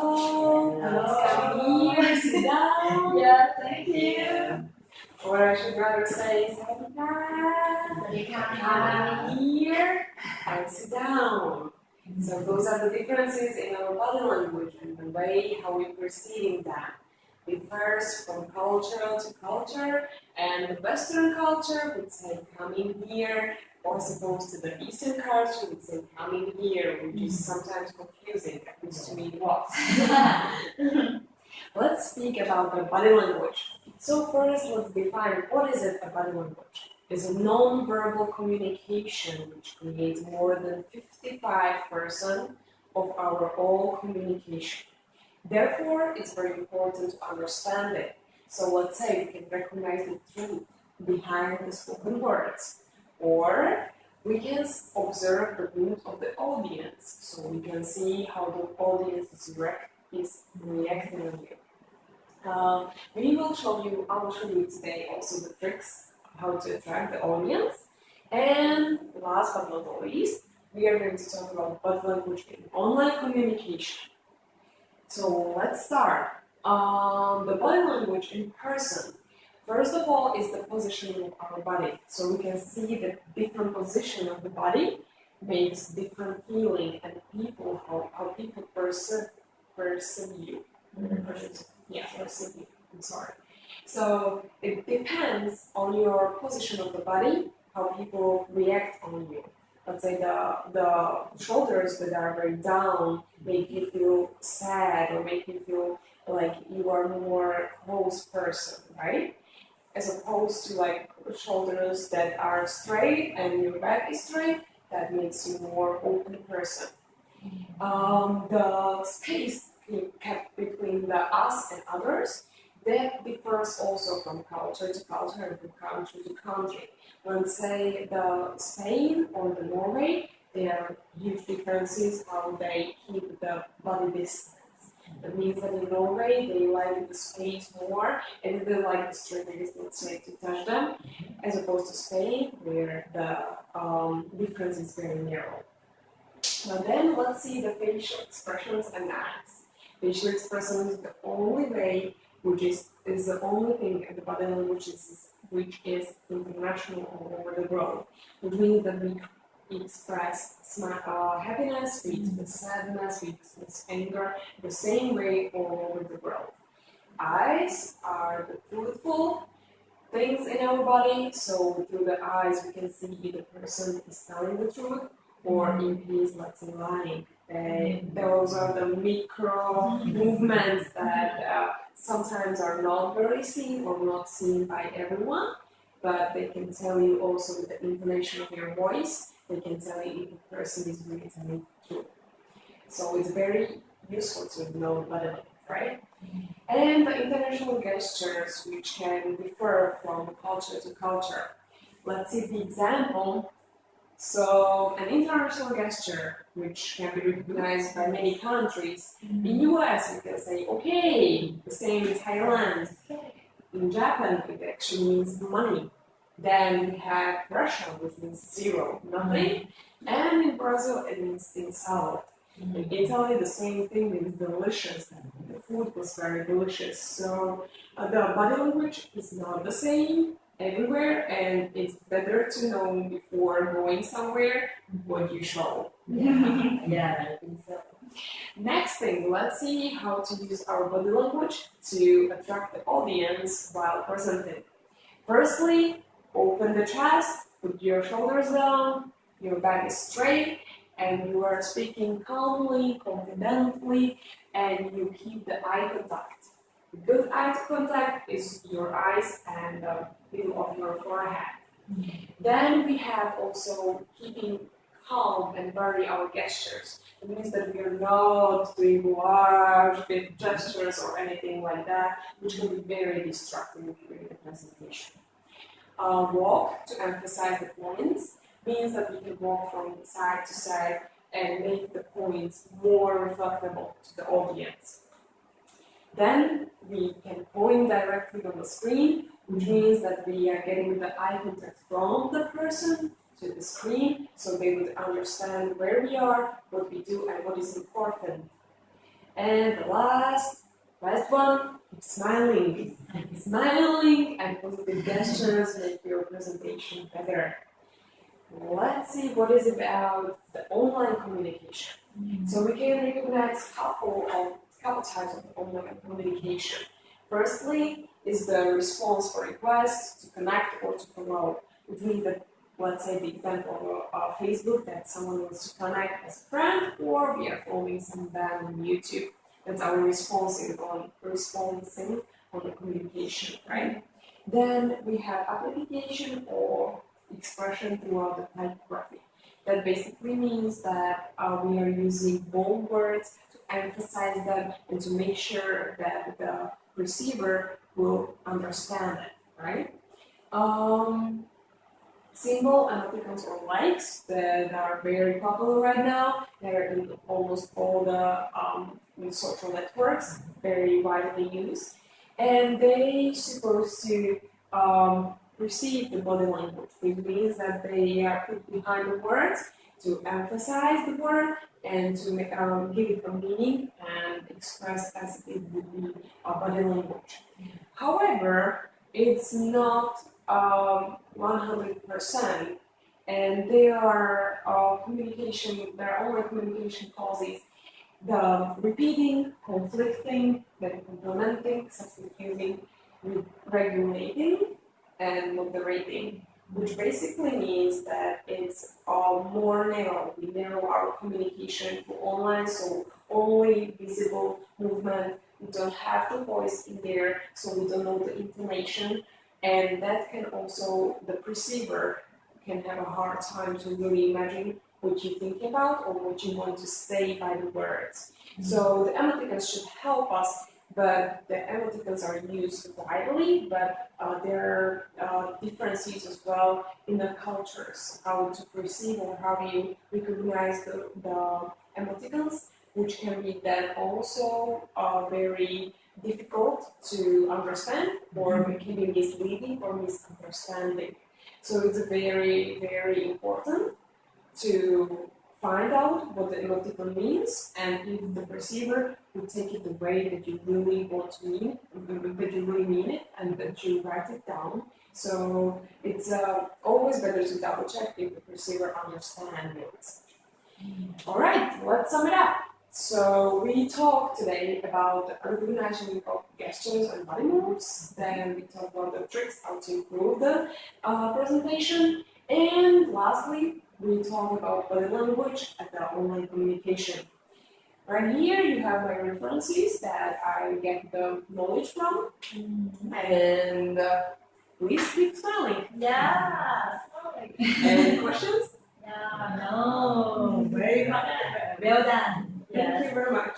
Hello. Hello. Here. Sit down. Yeah, thank you. Or I should rather say, come here and sit down. So those are the differences in our body language and the way how we perceive that. Differs from culture to culture, and the Western culture would say coming here, or opposed to the Eastern culture would say coming here, which is sometimes confusing, at least to me it was. Let's speak about the body language. So first, let's define what is it a body language. It's a non-verbal communication which creates more than 55% of our all communication. Therefore, it's very important to understand it. So let's say we can recognize the truth behind the spoken words, or we can observe the mood of the audience, so we can see how the audience is reacting on you. I will show you today also the tricks how to attract the audience. And last but not least, we are going to talk about body language in online communication. So let's start. The body language in person. First of all is the positioning of our body. So we can see the different position of the body makes different feeling and how people perceive you. Perceive you. I'm sorry. So it depends on your position of the body, how people react on you. Let's say the shoulders that are very down make you feel sad or make you feel like you are a more closed person, right? As opposed to like shoulders that are straight and your back is straight, that makes you more open person. The space kept between the us and others, that differs also from culture to culture and from country to country. When say the Spain or the Norway, there are huge differences how they keep the body distance. That means that in Norway they like the space more and they like the strangers, let's say, to touch them, as opposed to Spain where the difference is very narrow. Now then, let's see the facial expressions and acts. Facial expression is the only way, which is the only thing in the body language which is international all over the world. Which means that we express happiness, we express sadness, we express anger the same way all over the world. Eyes are the truthful things in our body, so through the eyes we can see if the person is telling the truth or if he is, let's say, lying. Those are the micro movements that sometimes are not very seen or not seen by everyone, but they can tell you also with the intonation of your voice, they can tell you if the person is really telling the truth. So it's very useful to know body language, right? And the international gestures, which can differ from culture to culture. Let's see the example. So an international gesture, which can be recognized by many countries. In US, we can say, okay, the same in Thailand. In Japan, it actually means money. Then we have Russia, which means zero, nothing. And in Brazil, it means things out. In Italy, the same thing means delicious. The food was very delicious. So the body language is not the same everywhere, and it's better to know before going somewhere what you show. Yeah, I think so. Next thing, let's see how to use our body language to attract the audience while presenting. Firstly, open the chest, put your shoulders down, your back is straight, and you are speaking calmly, confidently, and you keep the eye contact. Good eye contact is your eyes and the middle of your forehead. Then we have also keeping calm and vary our gestures. It means that we are not doing large, big gestures or anything like that, which can be very distracting during the presentation. Walk to emphasize the points means that we can walk from side to side and make the points more reflectable to the audience. Then we can point directly on the screen, which means that we are getting the eye contact from the person to the screen, so they would understand where we are, what we do, and what is important. And the last one, smiling. Smiling and positive gestures make your presentation better. Let's see what is about the online communication. So we can recognize couple types of online communication. Firstly is the response for requests to connect or to promote. Which means that, let's say the example of Facebook, that someone wants to connect as a friend, or we are following some band on YouTube. That's our responding on the communication, right? Then we have amplification or expression throughout the typography. That basically means that we are using bold words to emphasize them and to make sure that the receiver will understand it, right? Symbol emoticons or likes that are very popular right now. They're in almost all the social networks, very widely used, and they supposed to receive the body language, which means that they are put behind the words to emphasize the word and to give it a meaning and express as it would be a body language. However, it's not 100%, and there are online communication causes the repeating, conflicting, then complementing, substituting, regulating, and moderating, which basically means that it's more narrow. We narrow our communication to online, so only visible movement. We don't have the voice in there, so we don't know the intonation, and that can also, the perceiver can have a hard time to really imagine what you think about or what you want to say by the words. So the emoticons should help us, but the emoticons are used widely, but there are differences as well in the cultures, how to perceive or how you recognize the emoticons, which can be then also very difficult to understand or can be misleading or misunderstanding. So it's very, very important to find out what the emoticon means and if the perceiver will take it the way that you really want to mean, that you really mean it and that you write it down. So it's always better to double check if the perceiver understands it. All right, let's sum it up. So we talked today about the recognition of gestures and body moves. Then we talked about the tricks how to improve the presentation. And lastly, we talk about body language and the online communication. Right here you have my references that I get the knowledge from, and please keep smiling. Yeah. Any questions? Yeah. No. Very well done. Thank you very much.